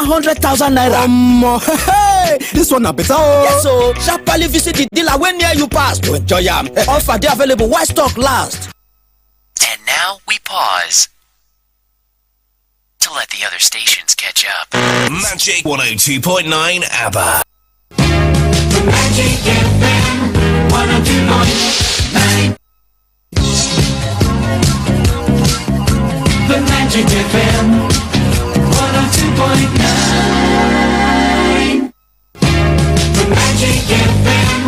100,000 naira. Hey, this one a better. Yes, so sharply visit the dealer when near you pass to enjoy them. Offer they available while stock last. And now we pause to let the other stations catch up. Magic 102.9 ABBA. Magic FM 102.9. The Magic FM 102.9. The Magic FM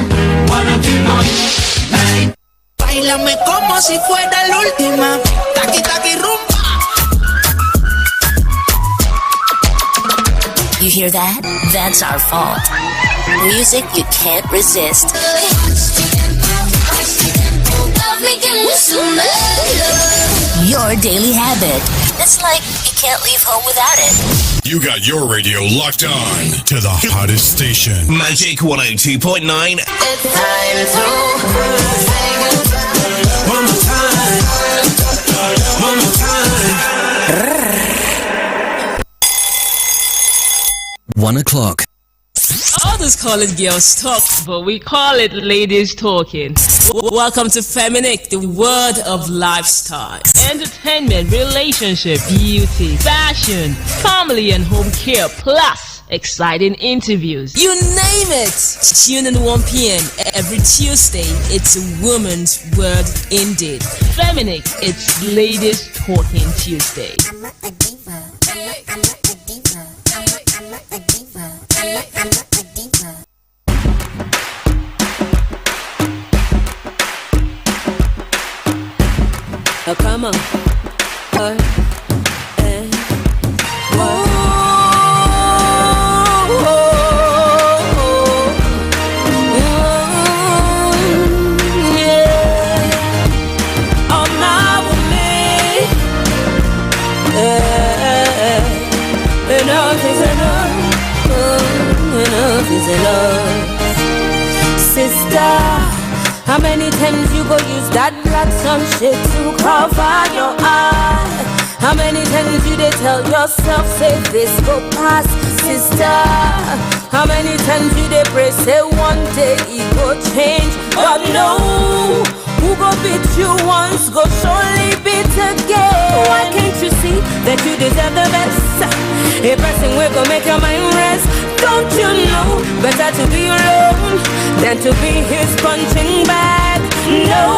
102.9. Báilame como si fuera la última. Taqui taqui rumba. You hear that? That's our fault. Music you can't resist. Your daily habit. It's like you can't leave home without it. You got your radio locked on to the hottest station. Magic 102.9. It's time to sing. One more time. One more time. 1 o'clock. Others call it girls talk, but we call it ladies talking. Welcome to FEMINIQUE, the world of lifestyle, entertainment, relationship, beauty, fashion, family and home care, plus exciting interviews. You name it! Tune in 1 p.m. every Tuesday. It's a woman's world indeed. FEMINIQUE, it's ladies talking Tuesday. Oh, come on. Sister, how many times you go use that black sunshade to cover your eye? How many times you they tell yourself, say this go pass? Sister, how many times you they pray, say one day it go change? God no, who go beat you once, go surely beat again. Why can't you see that you deserve the best? A person will go make your mind rest. Don't you know better to be alone than to be his punching bag? No,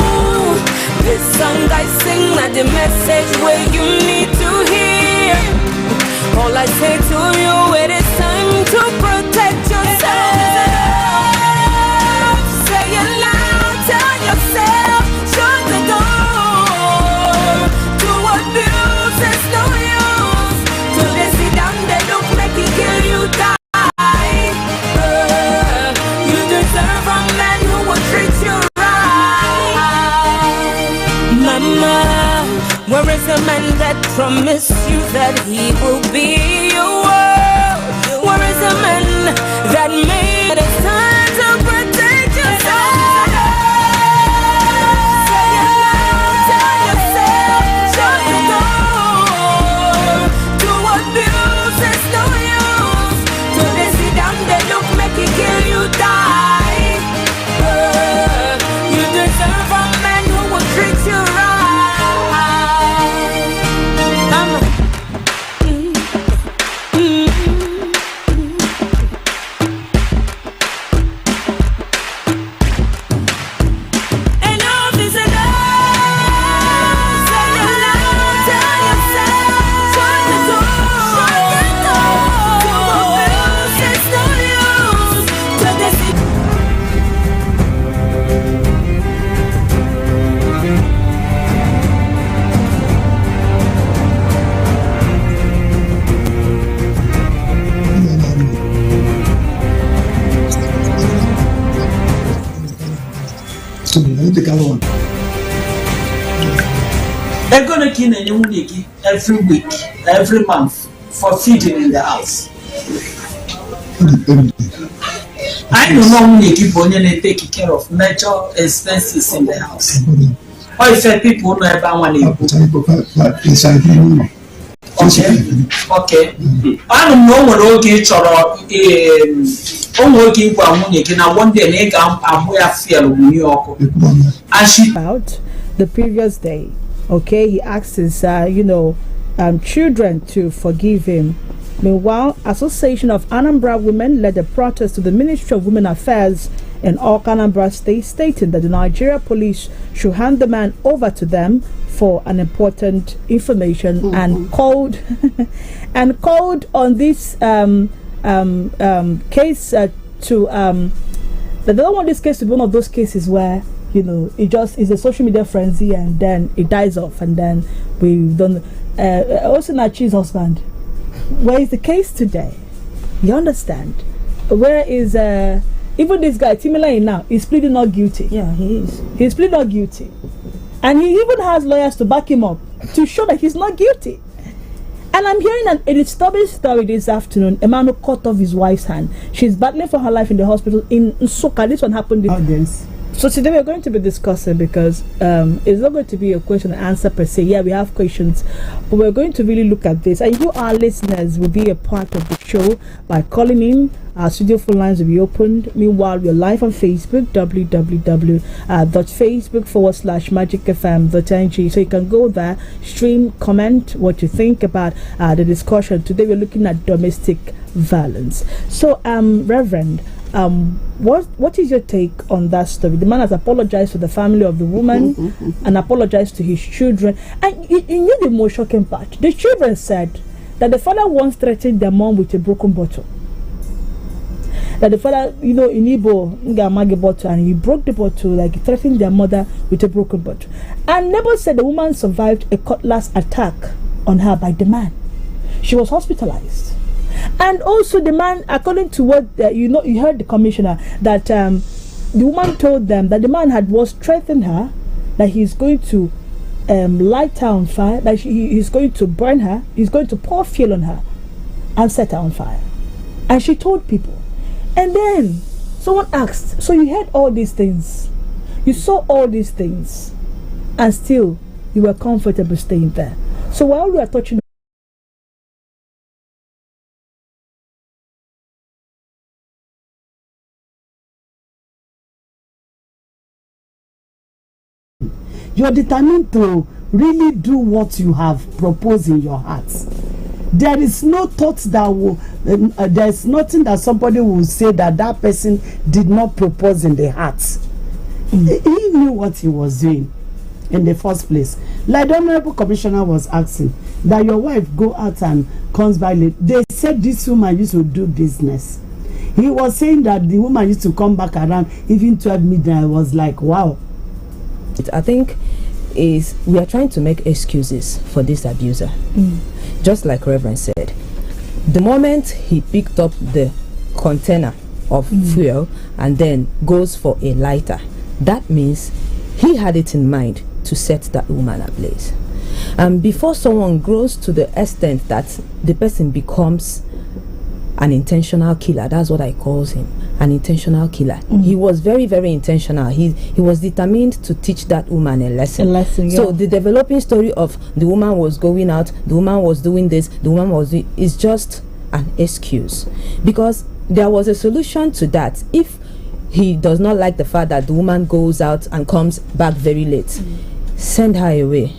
this song I sing not the message where you need to hear. All I say to you, it is time to protect yourself. Say it loud, tell yourself, shut the door to abuse is no use. To they sit down, they look like it kill you down. You deserve a man who will treat you right. Mama, where is the man that promised you that he will be your world? Where is the man that made it time to protect yourself? Say it loud, tell yourself, shut the door to abuse is no use. To they sit down, they look, make it kill you, die. You deserve a man who will treat you right. Enough is enough. Say it loud, tell yourself, shut the door. To abuse is no use. To they sit. They're gonna kill a new Nikki every week, every month for feeding in the house. I don't know Nikki Bonnie taking care of major expenses in the house. Or if people know about money. Okay. Anụ m na o nwere oge ị chọrọ o nwere oge ịgwa nwunye gị na one day na ị ga-agbụ ya fiel nwunye ọkụ. About the previous day, okay, he asks his children to forgive him. Meanwhile, Association of Anambra Women led a protest to the Ministry of Women Affairs in Anambra State, stating that the Nigeria police should hand the man over to them for an important information, and called on this case to they don't want this case to be one of those cases where it just is a social media frenzy and then it dies off, and then we've done. Also, Nachi's husband, where is the case today? You understand? Where is even this guy Timilai now? He's pleading not guilty. Yeah, he is. He's pleading not guilty, and he even has lawyers to back him up to show that he's not guilty. And I'm hearing a disturbing story this afternoon. A man who cut off his wife's hand. She's battling for her life in the hospital in Nsukka. This one happened. So today we're going to be discussing, because it's not going to be a question and answer per se. Yeah, we have questions, but we're going to really look at this. And you, our listeners, will be a part of the show by calling in. Our studio phone lines will be opened. Meanwhile, we're live on Facebook, www.facebook.com/magicfm.ng. So you can go there, stream, comment what you think about the discussion. Today we're looking at domestic violence. So, Reverend, what is your take on that story? The man has apologized to the family of the woman and apologized to his children. And you knew the most shocking part. The children said that the father once threatened their mom with a broken bottle. That the father, in Igbo, Ngamagi bottle, and he broke the bottle, like he threatened their mother with a broken bottle. And neighbors said the woman survived a cutlass attack on her by the man. She was hospitalized. And also the man, according to what you heard the commissioner, that the woman told them that the man was threatened her, that he's going to light her on fire, that he's going to burn her, he's going to pour fuel on her and set her on fire. And she told people. And then someone asked, so you heard all these things, you saw all these things, and still you were comfortable staying there. So while we are touching, you're determined to really do what you have proposed in your heart. There is no thought that will, there is nothing that somebody will say that person did not propose in the heart. He knew what he was doing in the first place. Like the Honorable Commissioner was asking, that your wife go out and comes back late. They said this woman used to do business. He was saying that the woman used to come back around even 12 midnight. I was like, wow. I think we are trying to make excuses for this abuser. Just like Reverend said, the moment he picked up the container of fuel and then goes for a lighter, that means he had it in mind to set that woman ablaze. And before someone grows to the extent that the person becomes an intentional killer, that's what I calls him, an intentional killer. He was very, very intentional. He was determined to teach that woman a lesson. So the developing story of the woman was going out, the woman was doing this, the woman was is just an excuse, because there was a solution to that. If he does not like the fact that the woman goes out and comes back very late, send her away.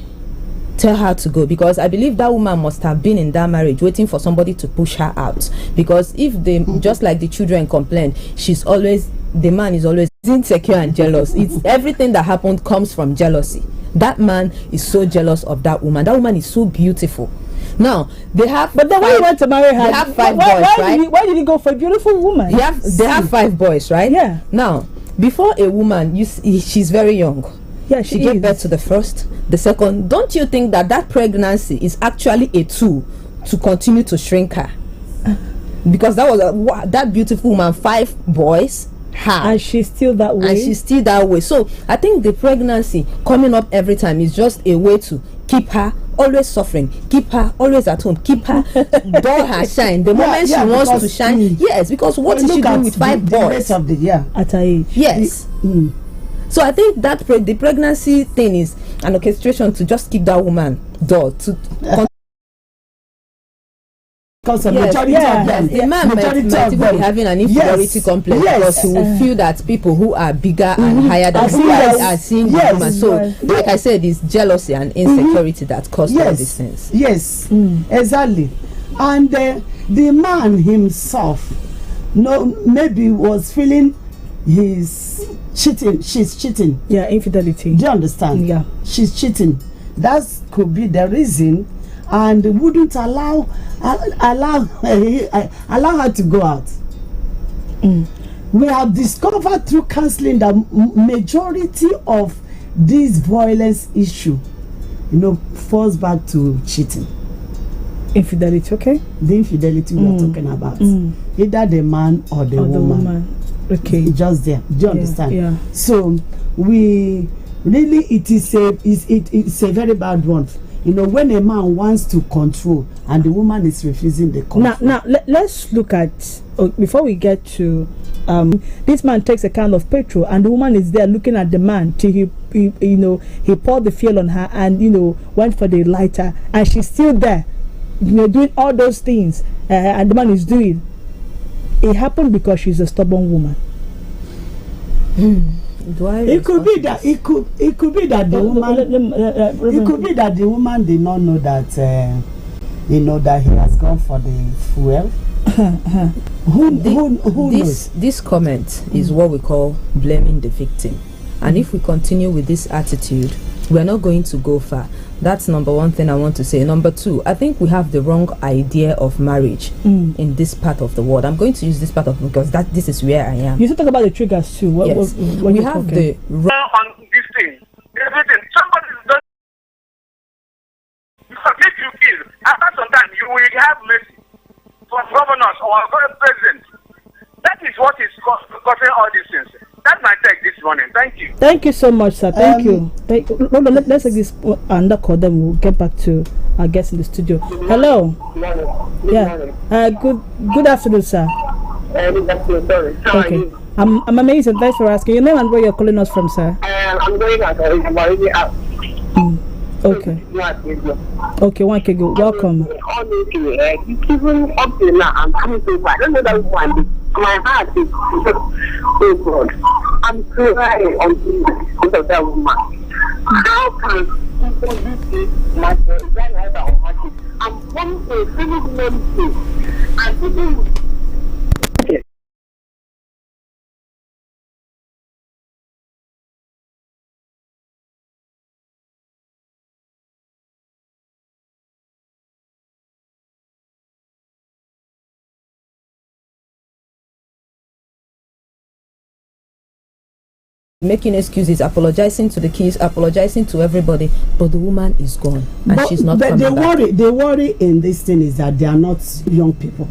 Tell her to go, because I believe that woman must have been in that marriage waiting for somebody to push her out. Because if they, just like the children complain, the man is always insecure and jealous. It's everything that happened comes from jealousy. That man is so jealous of that woman. That woman is so beautiful. Now they have, but then when you want to marry her, they have 5 boys, right? Why did he go for a beautiful woman? They have 5 boys, right? Yeah. Now, before a woman, she's very young. Yeah, she gave birth to the first, the second. Don't you think that pregnancy is actually a tool to continue to shrink her? Because that was that beautiful woman, 5 boys, and she's still that way. So I think the pregnancy coming up every time is just a way to keep her always suffering, keep her always at home, keep her dull her shine. The moment she wants to shine, yes, because what is she doing with 5 boys of the year at her age? Yes. So I think that the pregnancy thing is an orchestration to just keep that woman dull, to because of Yes, majority yeah, of them. a man might even be having an inferiority complex because he will feel that people who are bigger and higher than him are seeing the woman. So, like I said, it's jealousy and insecurity that caused all these things. Yes, exactly. And the man himself, maybe was feeling she's cheating. Yeah, infidelity. Do you understand? Yeah, she's cheating. That could be the reason, and wouldn't allow her to go out. We have discovered through counseling that majority of this violence issue, falls back to cheating. Infidelity, okay? The infidelity we are talking about. Either the man or the woman. Okay. Just there. Do you understand? Yeah. So it's a very bad one. When a man wants to control and the woman is refusing the control. Now let's look at before we get to this man takes a can of petrol and the woman is there looking at the man till he poured the fuel on her and went for the lighter and she's still there doing all those things and the man is doing it. Happened because she's a stubborn woman. It could be that the woman did not know that that he has gone for the fuel. Who knows? This comment is what we call blaming the victim, and if we continue with this attitude, we're not going to go far. That's number one thing I want to say. Number two, I think we have the wrong idea of marriage in this part of the world. I'm going to use this part of because this is where I am. You should talk about the triggers too. Yes. We have the on this thing, everything. Somebody does make you feel. After some time, you will have mercy from governors or current president. That is what is causing all these things. That's my take this morning. Thank you. Thank you so much, sir. Thank you. Let's take this under call, then we'll get back to our guests in the studio. Hello. Good afternoon, sir. Good afternoon, sorry. How are you? I'm amazing. Thanks for asking. Your name and where you're calling us from, sir? I'm going out. I'm already out. Okay. Okay, one can go. Welcome. Honestly, even up to now, I'm coming so far. I don't know that one. My heart is so good. I'm crying on because of that woman. How can people do this? My grandmother or my kids. I'm coming to a single woman and people. making excuses, apologizing to the kids, apologizing to everybody, but the woman is gone and she's not coming back. The worry in this thing is that they are not young people.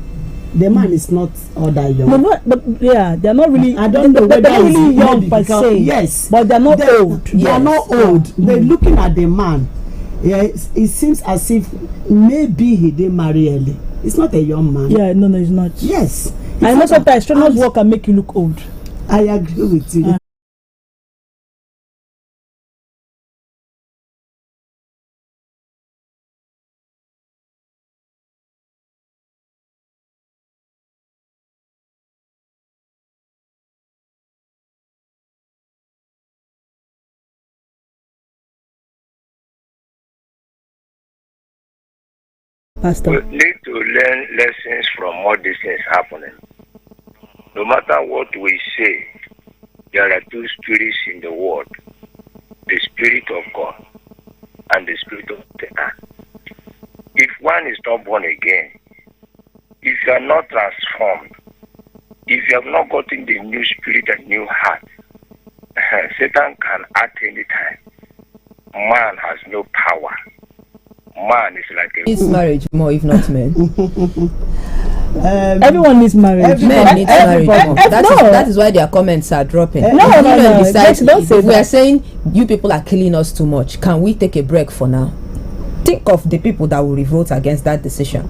The man is not all that young. They're not really. I don't know whether they're really young per se. Yes, but they're not old. They are not old. They're looking at the man. Yeah, it seems as if maybe he didn't marry early. It's not a young man. Yeah, no, he's not. Yes, I know sometimes strenuous work can make you look old. I agree with you. Pastor. We need to learn lessons from all these things happening. No matter what we say, there are two spirits in the world. The spirit of God and the spirit of the earth. If one is not born again, if you are not transformed, if you have not gotten the new spirit and new heart, Satan can act any time. Man has no power. Man is like a needs marriage more, if not men. Everyone needs marriage. Men need marriage more. That is why their comments are dropping. No. If we are saying you people are killing us too much, can we take a break for now? Think of the people that will revolt against that decision.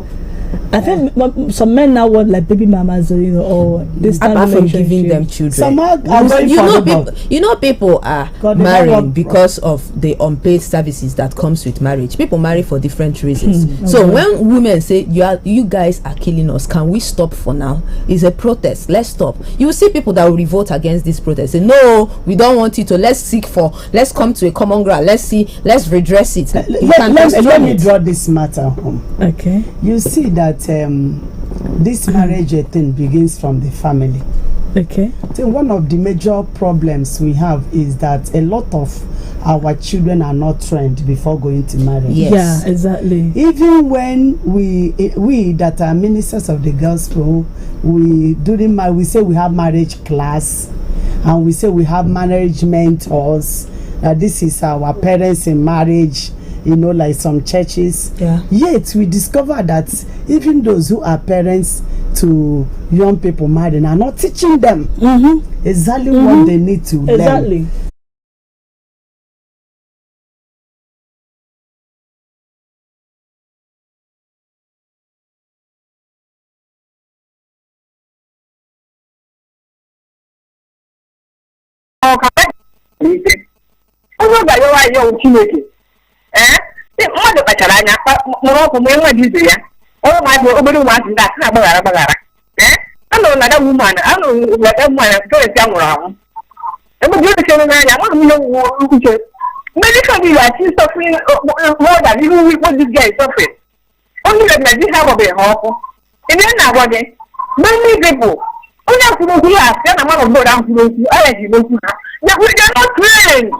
I think some men now want like baby mamas, you know, or this time apart from giving them children. Some are going people are marrying because of the unpaid services that comes with marriage. People marry for different reasons. So when women say you guys are killing us, can we stop for now? It's a protest. Let's stop. You will see people that will revolt against this protest. Say no, we don't want it to. Let's come to a common ground. Let's redress it. Let me draw this matter home. Okay. You see that this marriage thing begins from the family. Okay. So one of the major problems we have is that a lot of our children are not trained before going to marriage. Yes. Yeah, exactly. Even when we that are ministers of the gospel, we say we have marriage class, and we say we have marriage mentors. This is our parents in marriage. You know, like some churches. Yeah. Yet we discover that even those who are parents to young people marrying are not teaching them exactly what they need to learn. Exactly. Mmadụ kpachara anya mụrụ ọkụ ma enwe dị ibe ya ọrụ ma bụ obere ụmụazị ndị asị na-agbaghara anụrụ na woman parents ya nwụrụ anwụ ebe dị oche n'anya amaghị m ihe wuo uche medical bill are still suffering more than even what this guy is suffering. Only that Nigeria have a ọkụ ebe na-agwa gị many people onye kwuru okwu ya asị na mmadụ obodo ahụ kwuru okwu aya ji n'okwu ha na we are not trained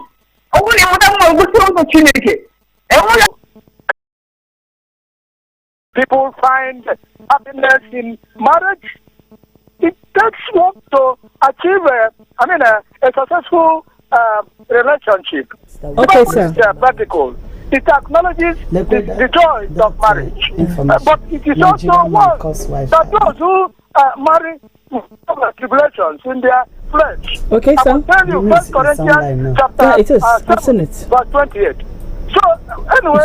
ọ bụrụ na ịmụta mma ngosi ụzọ Chineke. People find happiness in marriage. It takes work to achieve a successful relationship. Okay, sir. It's practical. It acknowledges the joys of marriage. But it is also one that those who marry have tribulations in their flesh. Okay, sir. I will tell you, 1 Corinthians chapter 7, verse 28. So, anyway,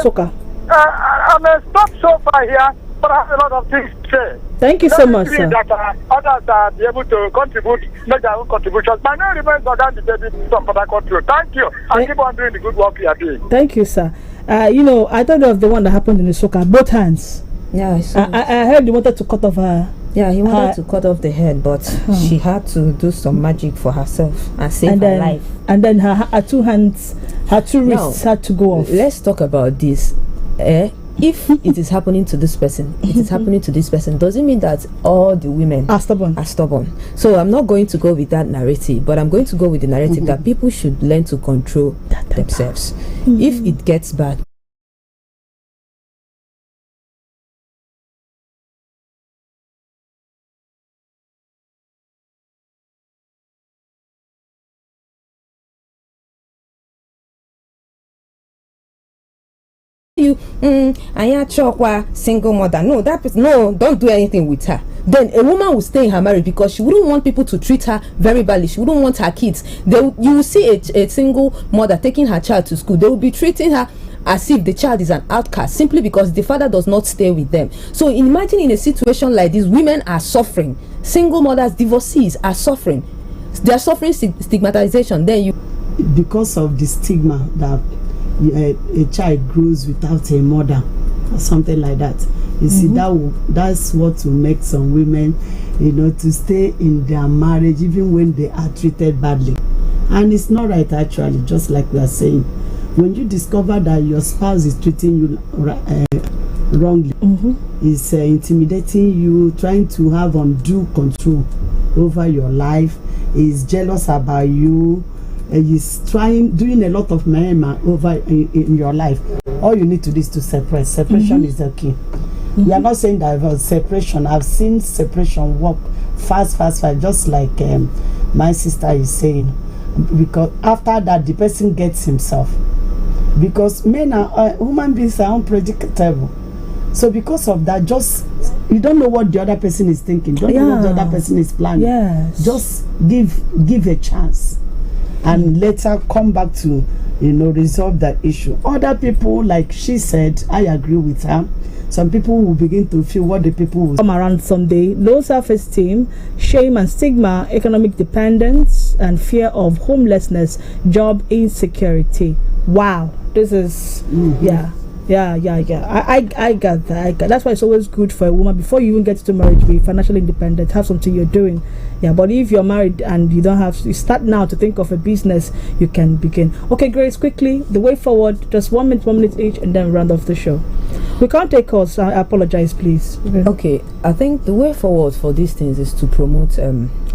I may stop so far here, but I have a lot of things to say. Thank you so much, sir. That others are be able to contribute, make their own contributions. My name remains Organ the David from Port Harcourt. Thank you, and keep on doing the good work you are doing. Thank you, sir. You know, I thought of the one that happened in the Soka, both hands. Yeah, I heard he wanted to cut off her. Yeah, he wanted to cut off the head, but she had to do some magic for herself and save her life. And then her two hands, her two wrists had to go off. Let's talk about this. If it is happening to this person, it is happening to this person, doesn't mean that all the women are stubborn. So I'm not going to go with that narrative, but I'm going to go with the narrative that people should learn to control themselves. If it gets bad, Anya Chokwa single mother. No, don't do anything with her. Then a woman will stay in her marriage because she wouldn't want people to treat her very badly. She wouldn't want her kids. You will see a single mother taking her child to school. They will be treating her as if the child is an outcast simply because the father does not stay with them. So imagine in a situation like this, women are suffering. Single mothers, divorcees are suffering. They are suffering stigmatization. Because of the stigma that a child grows without a mother or something like that. You see, that's what will make some women, to stay in their marriage even when they are treated badly. And it's not right, actually, just like we are saying. When you discover that your spouse is treating you wrongly, is intimidating you, trying to have undue control over your life, is jealous about you, is doing a lot of mema over in your life, all you need to do is to separate. Separation is the key. We are not saying that about separation. I've seen separation work fast, just like my sister is saying, because after that the person gets himself, because human beings are unpredictable. So because of that, just you don't know what the other person is thinking, don't know what the other person is planning. Yes. Just give a chance. and later come back to, resolve that issue. Other people, like she said, I agree with her. Some people will begin to feel what the people will come around someday. Low self-esteem, shame and stigma, economic dependence, and fear of homelessness, job insecurity. Wow, this is yeah. I got that. That's why it's always good for a woman, before you even get to marriage, be financially independent, have something you're doing. Yeah, but if you're married and you don't have, you start now to think of a business, you can begin. Okay, Grace, quickly, the way forward, just 1 minute each, and then round off the show. We can't take calls. I apologize, please. Okay, I think the way forward for these things is to promote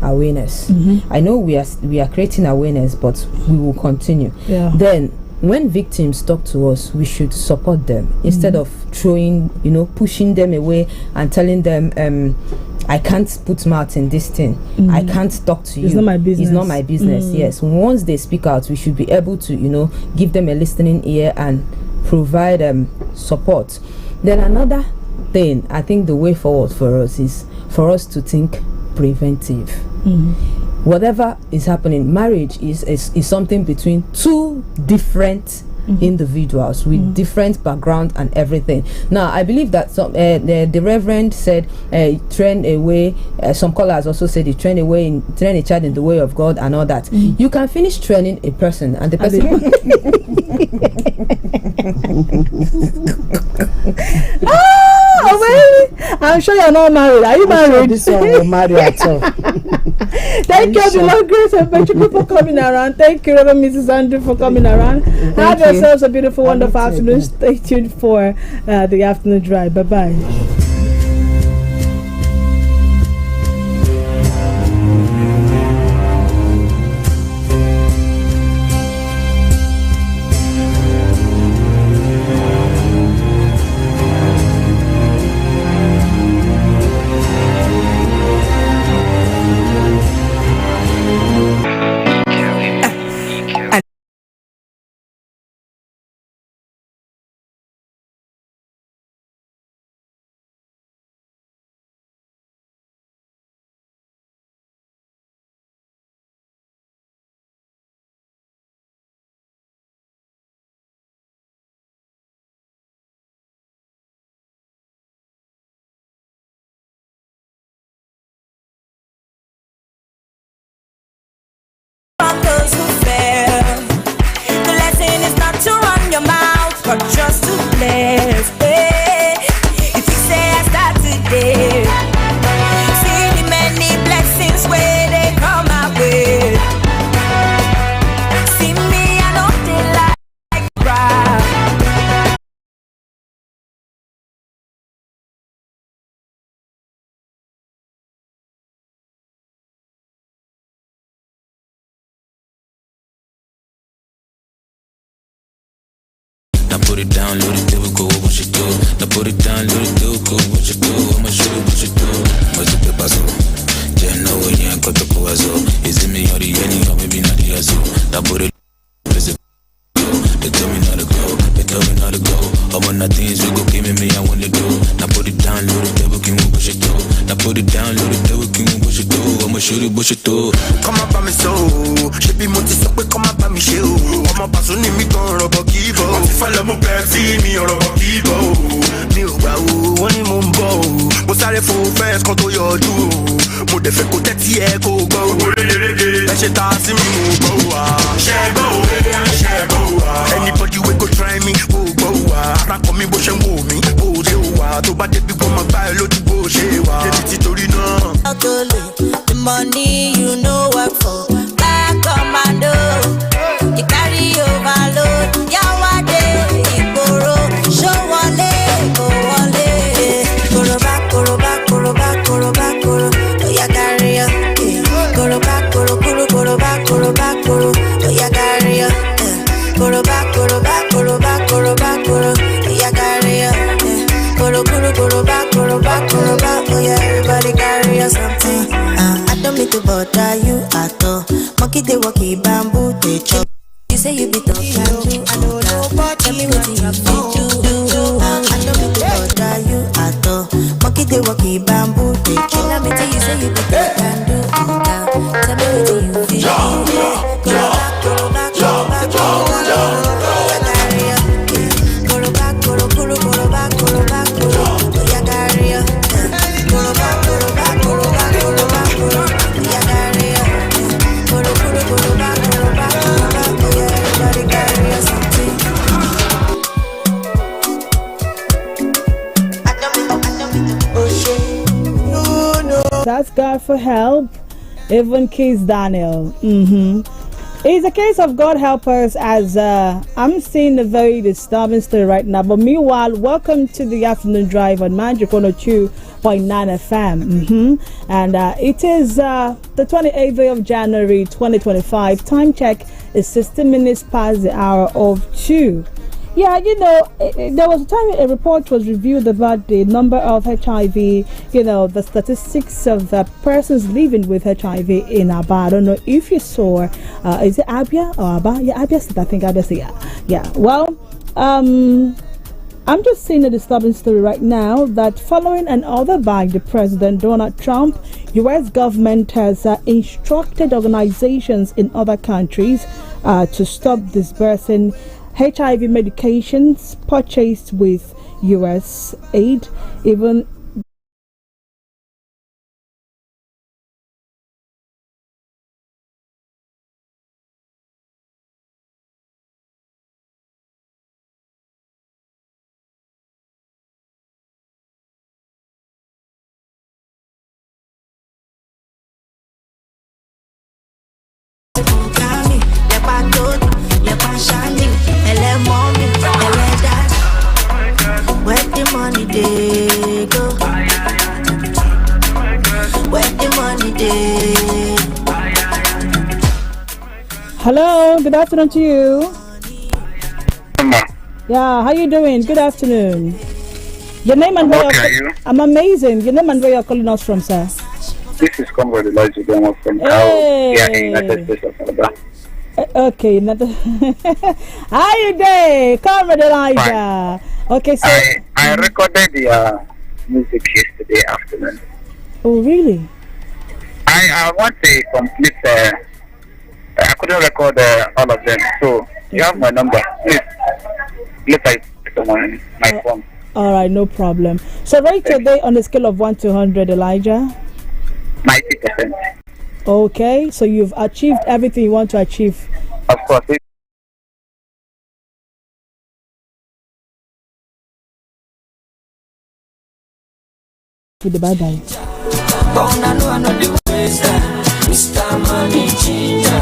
awareness. I know we are creating awareness, but we will continue. Yeah. Then, when victims talk to us, we should support them instead of throwing, pushing them away and telling them, I can't put mouth in this thing. I can't talk to you. It's not my business. It's not my business. Yes. Once they speak out, we should be able to, give them a listening ear and provide support. Then another thing, I think the way forward for us is for us to think preventive. Whatever is happening, marriage is something between two different individuals with different background and everything. Now, I believe that the Reverend said, train away. Some callers also said, train a child in the way of God and all that. You can finish training a person, and the person. I'm sure you're not married. Are you married? This one will marry at all. Thank you, beloved Grace and Benjamin, for coming around. Thank you, Reverend Mrs. Andrew, for coming around. Have yourselves a beautiful, wonderful afternoon. Stay tuned for the afternoon drive. Bye-bye. But just to bless, if you say I start today, see the many blessings where they come my way. See me, I know they like pride. Now put it down, let it do it, go what you do. Now put it down, let it do it, go what you do. I'ma shoot it, what you do. What's the paper so? Yeah, no way, yeah, got the power so. Is it me or the any, or maybe not the azul? Now put it, let's go. They tell me not to go, they tell me not to go. I'm on the things we go give me, I want to do. Now put it down, let it do it, can we push it through? Now put it down, let it do it, can we push it through? I'ma shoot it, push it through. Come up by me so, she be multi so quick, come up by me show. I'm a person in me gon' rubber kibo. Follow me back, see me or rubber kibo. Mi ò gbà o, wọ́n ní mo ń bọ̀ o. Mo sáré fún fẹ́ǹsì kan tó yọjú o. Mo dẹ̀ fẹ́ kó tẹ́tí ẹ kó gbọ́ o. Ẹ ṣe ta sí mi mo gbọ́ wa. Ṣé gbọ́ o, ṣé gbọ́ wa. Anybody wey go try me, kó gbọ́ wa. Ara kọ mi bó ṣe ń wò mí, bó ṣe wà. Tó bá débi gbọ́ máa gbá ẹ lójú bó ṣe wà. Débi títorí náà. The money you know work for, back commando. You carry overload, yawade, igboro, show wale, go wale. Koro back, koro back, koro back, koro back, koro. Oh ya carry ya, koro back, koro koro, koro back, koro back, koro. Oh ya carry ya, koro back, koro back, koro back, koro back, koro. Oh ya carry ya, koro koro, koro back, koro back, koro back. Oh yeah, everybody carry ya something. I don't mean to bother you at all. Monkey they walkie bamboo they chop. You say you be tough and do. I don't know, but tell me what you do. I don't mean to bother you at all. Monkey they walkie bamboo they chop. Let me tell you say you be tough and do. Tell me what you feel. Go back. God for help. Even Keith Daniel. It's a case of God help us, as I'm seeing a very disturbing story right now. But meanwhile, welcome to the afternoon drive on Magic 102.9 FM. And it is the 28th day of January 2025. Time check is 16 minutes past the hour of 2. Yeah, there was a time a report was reviewed about the number of HIV, the statistics of persons living with HIV in Aba. I don't know if you saw, is it Abia or Aba? Yeah, Abia State, I think Abia State, yeah. Well, I'm just seeing a disturbing story right now that following an order by the President Donald Trump, U.S. government has instructed organizations in other countries to stop disbursing HIV medications purchased with U.S. aid, even where the money they go? Where the money they? Hello, good afternoon to you. Yeah, how you doing? Good afternoon. Your name and where you're I'm amazing. Your name and where you're calling us from, sir? This is Comrade Elijah Demo from United States of Canada. Okay, how you doing, Comrade Elijah? Okay, so I recorded the music yesterday afternoon. Oh, really? I want a complete. I couldn't record all of them, so you have my number. Please, look at it on my phone. All right, no problem. So rate your day on a scale of 1 to 100, Elijah. 90%. Okay, so you've achieved everything you want to achieve. Of course. With the bad guy. Mr. Money Changer.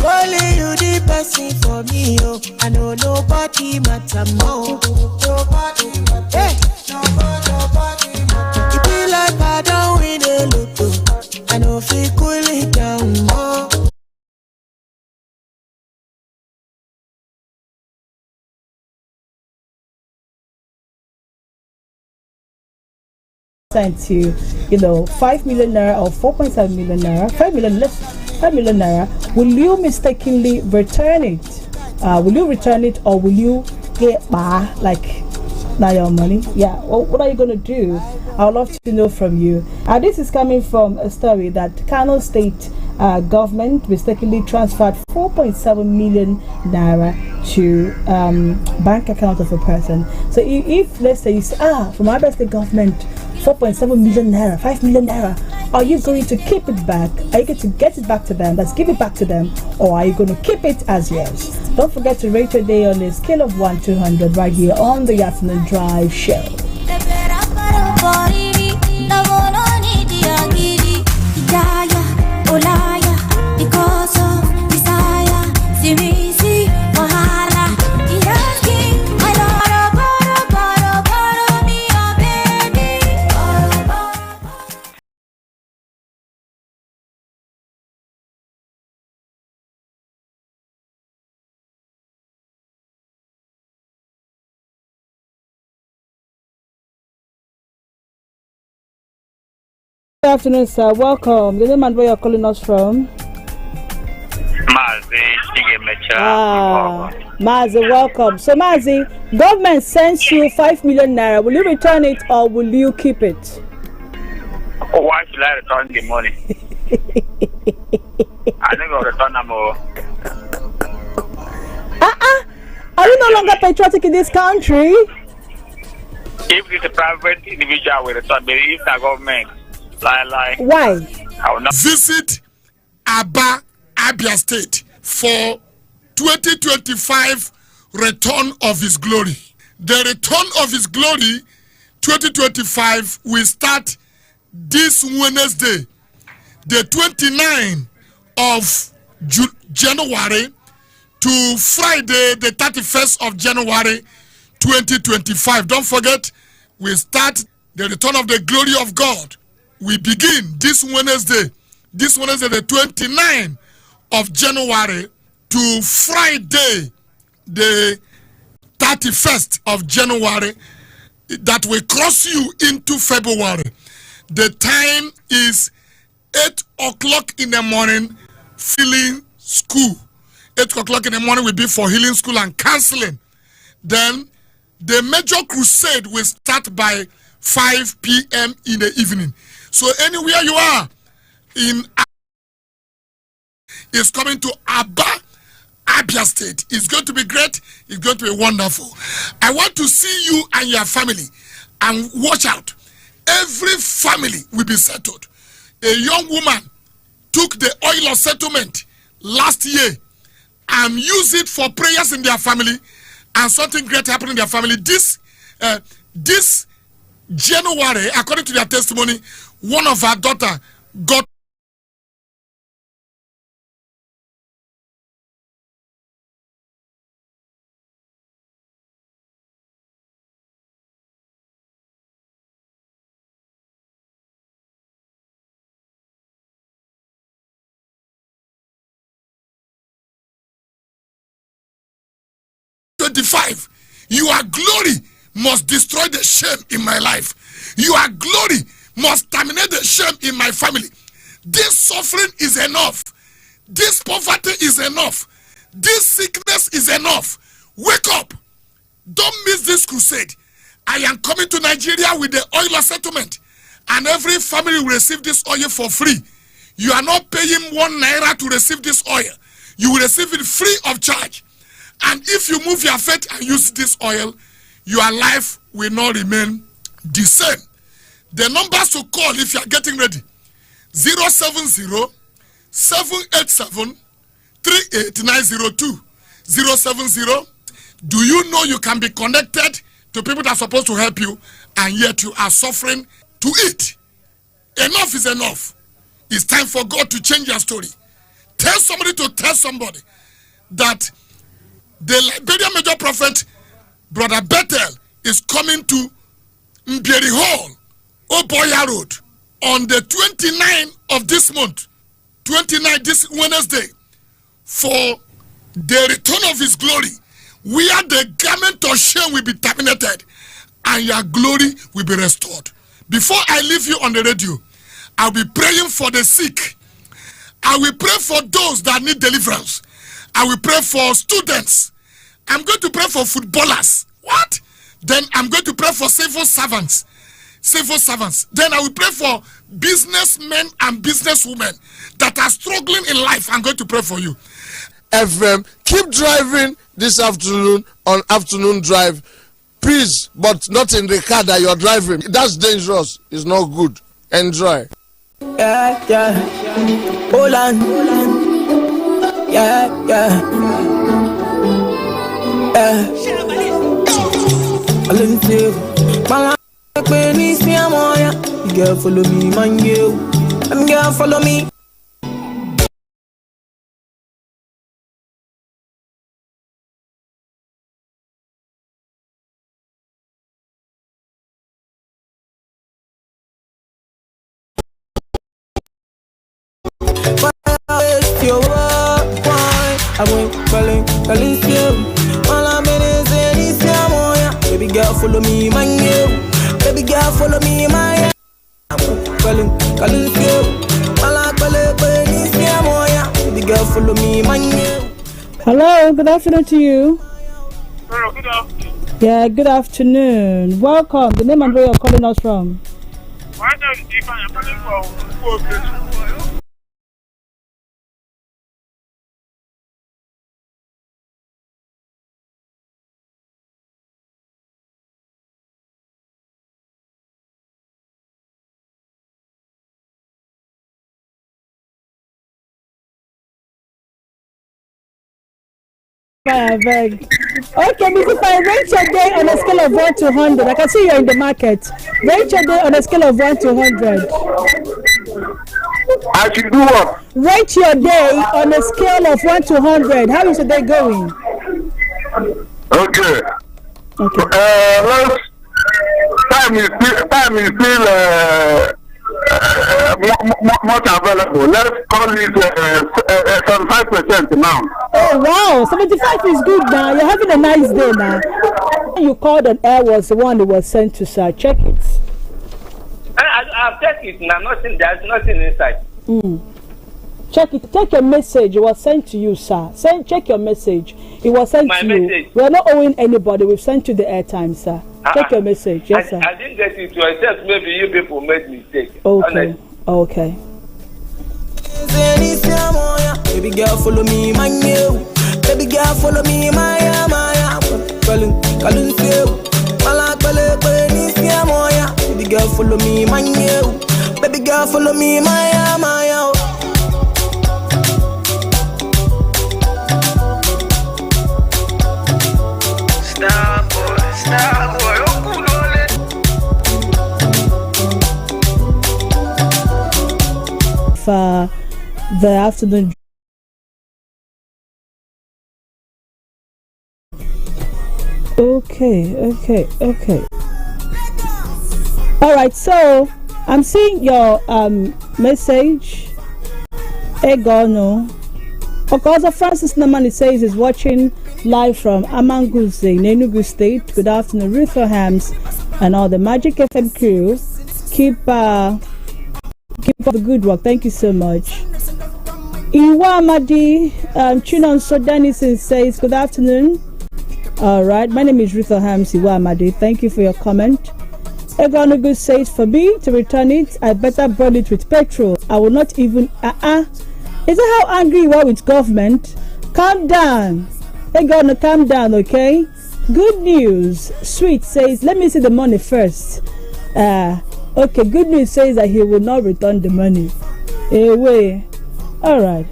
Only you the person for me, oh. I know nobody matter more. Nobody matter. Hey. Nobody matter. It be like I don't win a lotto. I know if you cool it down more. To 5 million naira or 4.7 million naira, 5 million naira, will you mistakenly return it? Will you return it, or will you get like now your money? Yeah, well, what are you going to do? I would love to know from you. This is coming from a story that Kano State government mistakenly transferred 4.7 million naira to bank account of a person. So if let's say you say, from our state government, 4.7 million naira, 5 million naira, are you going to keep it back? Are you going to get it back to them? Let's give it back to them, or are you going to keep it as yours? Don't forget to rate your day on a scale of 1 to 100 right here on the Afternoon Drive Show. Good afternoon, sir. Welcome. Your name and where you're calling us from? Mazi, welcome. So, Mazi, government sends you 5 million naira. Will you return it, or will you keep it? Why should I return the money? I never return them. Are you no longer patriotic in this country? If it's a private individual, will return. But if the government, like. Why? I will not. Visit Abia State for 2025 return of his glory. The return of his glory 2025 will start this Wednesday, the 29th of January to Friday, the 31st of January 2025. Don't forget, we start the return of the glory of God. We begin this Wednesday, the 29th of January to Friday, the 31st of January, that will cross you into February. The time is 8 o'clock in the morning, healing school. 8 o'clock in the morning will be for healing school and counseling. Then the major crusade will start by 5 p.m. in the evening. So anywhere you are in is coming to Abia State. It's going to be great. It's going to be wonderful. I want to see you and your family, and watch out. Every family will be settled. A young woman took the oil of settlement last year and used it for prayers in their family, and something great happened in their family. This January, according to their testimony, one of her daughter got Your glory must destroy the shame in my life. Your glory must terminate the shame in my family. This suffering is enough. This poverty is enough. This sickness is enough. Wake up. Don't miss this crusade. I am coming to Nigeria with the oil of settlement, and every family will receive this oil for free. You are not paying 1 naira to receive this oil. You will receive it free of charge. And if you move your faith and use this oil, your life will not remain the same. The numbers to call if you are getting ready: 070-787-38902. 070. Do you know you can be connected to people that are supposed to help you, and yet you are suffering to it? Enough is enough. It's time for God to change your story. Tell somebody to tell somebody that the Liberian major prophet, Brother Bethel, is coming to Mbieri Hall, Oboya Road, on the 29th of this month, 29th, this Wednesday, for the return of his glory, where the garment of shame will be terminated and your glory will be restored. Before I leave you on the radio, I'll be praying for the sick. I will pray for those that need deliverance. I will pray for students. I'm going to pray for footballers. What? Then I'm going to pray for civil servants. Civil servants. Then I will pray for businessmen and businesswomen that are struggling in life. I'm going to pray for you. FM, keep driving this afternoon on afternoon drive. Please, but not in the car that you're driving. That's dangerous. It's not good. Enjoy. Yeah, yeah. Hold on. Yeah, yeah. Girl, follow me, man, you. Girl, follow me. Your work, I went calling you. All I'm in is baby girl, follow me, man, you. Baby girl, follow me, man. I'm calling you. All I'm calling baby girl, follow me, man, you. Hello, good afternoon to you. Hello, good afternoon. Yeah, good afternoon. Welcome. The name and where you're calling us from? My name is Ivan. I'm calling from I beg. Okay, Mr. Fire, rate your day on a scale of 1 to 100. I can see you're in the market. Rate your day on a scale of 1 to 100. I should do what? Rate your day on a scale of 1 to 100. How is your day going? Okay. Okay. Let's time is still much available. Let's call it 75% now. Oh wow, 75 is good now. You're having a nice day now. You called on air was the one that was sent to sir. Check it. I've checked it now. There's nothing inside. Check it. Check your message. It was sent to you, sir. Check your message. It was sent to you. We are not owing anybody. We've sent you the airtime, sir. Check your message. Yes, sir. I didn't get it to except maybe you people made mistake. Okay. Okay. Baby girl, follow me, my new. Baby girl, follow me, my. Baby girl, follow me, my new. Baby girl, follow me, my. Star boy, oh cool For the afternoon. Okay. All right, so I'm seeing your message. Egono. Okaza Francis Namani says is watching live from Amanguze in Enugu State. Good afternoon, Ruth Ohams and all the Magic FM crew. Keep up the good work. Thank you so much. Iwa Amadi Chinon Sodanison says good afternoon. All right, my name is Ruth Ohams. Iwa Amadi. Thank you for your comment. Egonugu says for me to return it, I better burn it with petrol. I will not even. Is that how angry you are with government? Calm down. Egonu, calm down, okay? Good news. Sweet says, let me see the money first. Okay, good news says that he will not return the money. Anyway, all right.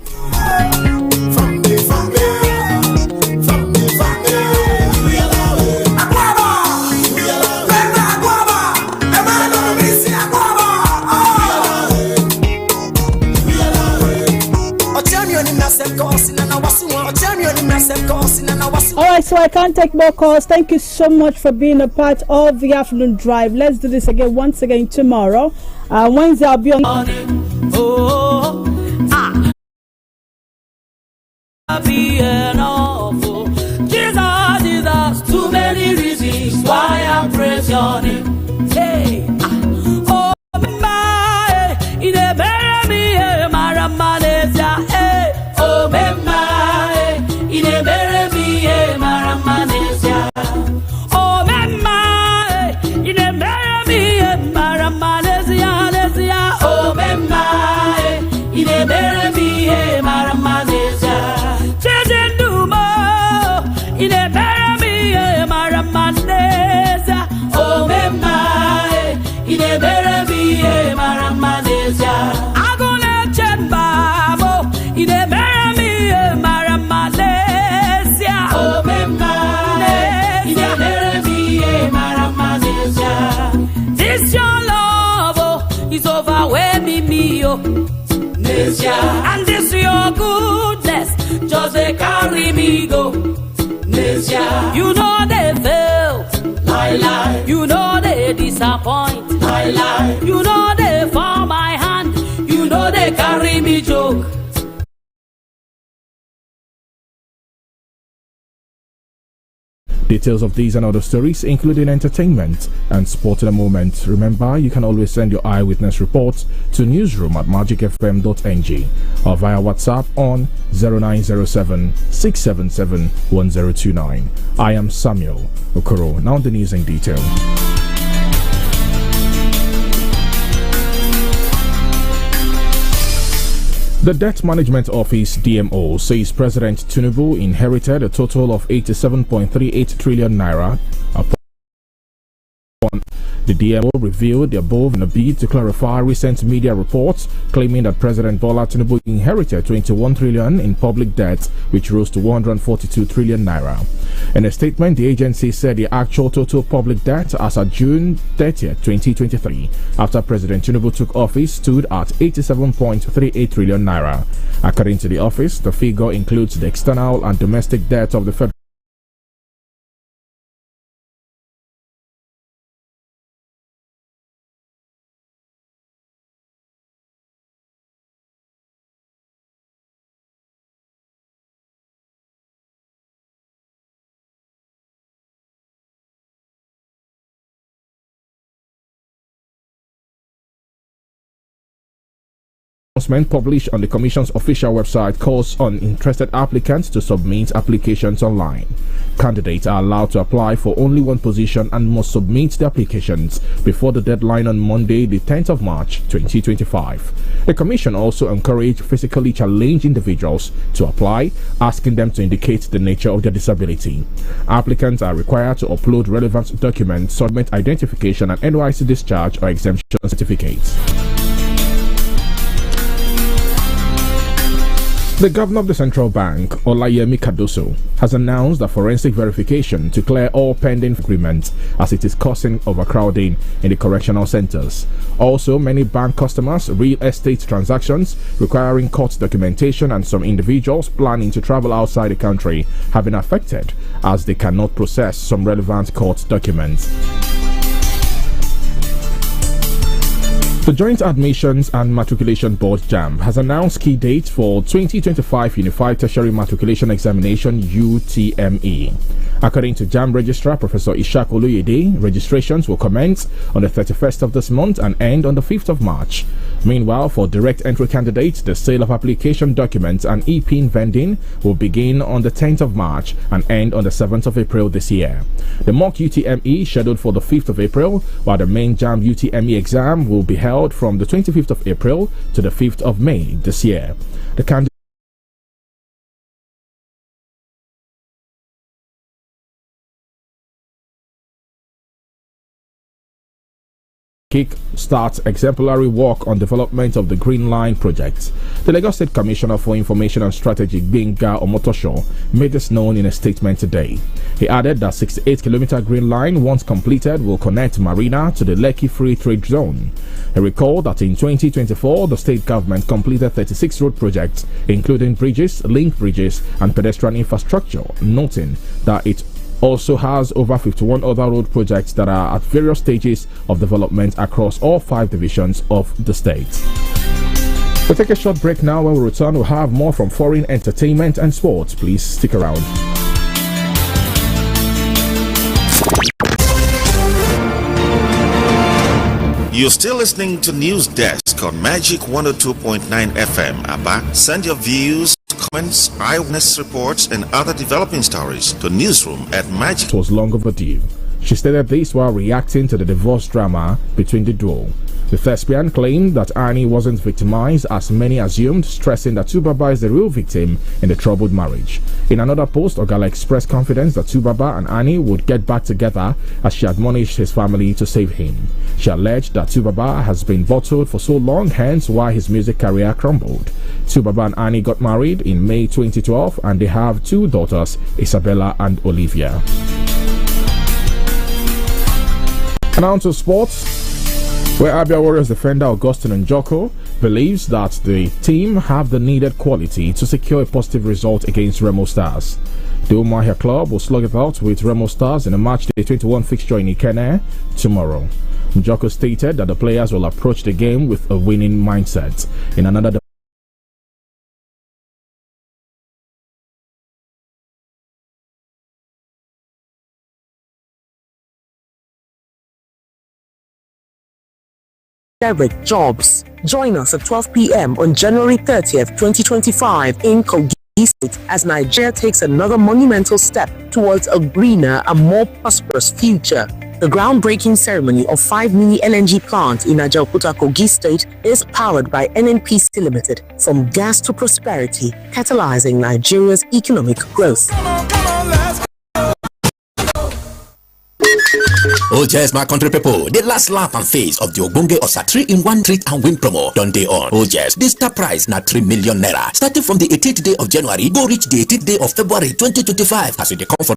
Alright, so I can't take more calls. Thank you so much for being a part of the afternoon drive. Let's do this again once again tomorrow. Wednesday I'll be on. Jesus, too many reasons why I praise your name. Hey, oh my, in a baby, Malaysia. Hey, oh my, in a baby, Malaysia. Oh my, in a baby, Malaysia. Oh my, in a baby, Malaysia. Children do more in a baby, Malaysia. Oh my, in a baby, Malaysia. I'm gonna check Babo in a baby, Malaysia. Oh my, in a baby, Malaysia. This your love is overwhelming me, and this your goodness just they carry me go. You know they fail, lie. You know they disappoint, lie. You know they fall my hand. You know they carry me joke. Details of these and other stories, including entertainment and sport in a moment. Remember, you can always send your eyewitness reports to newsroom@magicfm.ng or via WhatsApp on 0907 677 1029. I am Samuel Okoro. Now the news in detail. The Debt Management Office DMO says President Tinubu inherited a total of 87.38 trillion naira The DMO revealed the above in a bid to clarify recent media reports claiming that President Bola Tinubu inherited 21 trillion in public debt, which rose to 142 trillion naira. In a statement, the agency said the actual total public debt as of June 30, 2023, after President Tinubu took office, stood at 87.38 trillion naira. According to the office, the figure includes the external and domestic debt of the federal published on the Commission's official website calls on interested applicants to submit applications online. Candidates are allowed to apply for only one position and must submit the applications before the deadline on Monday, the 10th of March 2025. The Commission also encouraged physically challenged individuals to apply, asking them to indicate the nature of their disability. Applicants are required to upload relevant documents, submit identification and NYC discharge or exemption certificates. The governor of the central bank, Olayemi Cardoso, has announced a forensic verification to clear all pending agreements as it is causing overcrowding in the correctional centers. Also, many bank customers, real estate transactions requiring court documentation, and some individuals planning to travel outside the country have been affected as they cannot process some relevant court documents. The Joint Admissions and Matriculation Board (JAMB) has announced key dates for 2025 Unified Tertiary Matriculation Examination (UTME). According to JAMB Registrar Professor Ishak Oluyede, registrations will commence on the 31st of this month and end on the 5th of March. Meanwhile, for direct entry candidates, the sale of application documents and e-pin vending will begin on the 10th of March and end on the 7th of April this year. The mock UTME scheduled for the 5th of April, while the main JAMB UTME exam will be held from the 25th of April to the 5th of May this year. The candidate kick starts exemplary work on development of the Green Line project. The Lagos State Commissioner for Information and Strategy, Gbenga Omotosho, made this known in a statement today. He added that 68-kilometer Green Line, once completed, will connect Marina to the Lekki Free Trade Zone. He recalled that in 2024, the state government completed 36 road projects, including bridges, link bridges, and pedestrian infrastructure, noting that it also has over 51 other road projects that are at various stages of development across all 5 divisions of the state. We'll take a short break now. When we return, we'll have more from foreign entertainment and sports. Please stick around. You're still listening to News Desk on Magic 102.9 FM. Abba, send your views, comments, eyewitness reports, and other developing stories to newsroom at Magic. It was long overdue. She stated this while reacting to the divorce drama between the duo. The thespian claimed that Annie wasn't victimized as many assumed, stressing that Tubaba is the real victim in the troubled marriage. In another post, Ogala expressed confidence that Tubaba and Annie would get back together as she admonished his family to save him. She alleged that Tubaba has been bottled for so long, hence why his music career crumbled. Tubaba and Annie got married in May 2012 and they have 2 daughters, Isabella and Olivia. And on to sports, where Abia Warriors defender Augustine Njoko believes that the team have the needed quality to secure a positive result against Remo Stars. The Umahia club will slug it out with Remo Stars in a match day 21 fixture in Ikene tomorrow. Njoko stated that the players will approach the game with a winning mindset. In another direct jobs. Join us at 12 p.m. on January 30th, 2025 in Kogi State as Nigeria takes another monumental step towards a greener and more prosperous future. The groundbreaking ceremony of 5 mini LNG plants in Ajaokuta, Kogi State is powered by NNPC Limited, from gas to prosperity, catalyzing Nigeria's economic growth. Come on, let's go. Oh yes, my country people, the last lap and phase of the Ogbonge Osa 3-in-1 treat and win promo done day on. Oh yes, this star prize na 3 million naira. Starting from the 18th day of January, go reach the 18th day of February 2025 as we dey come for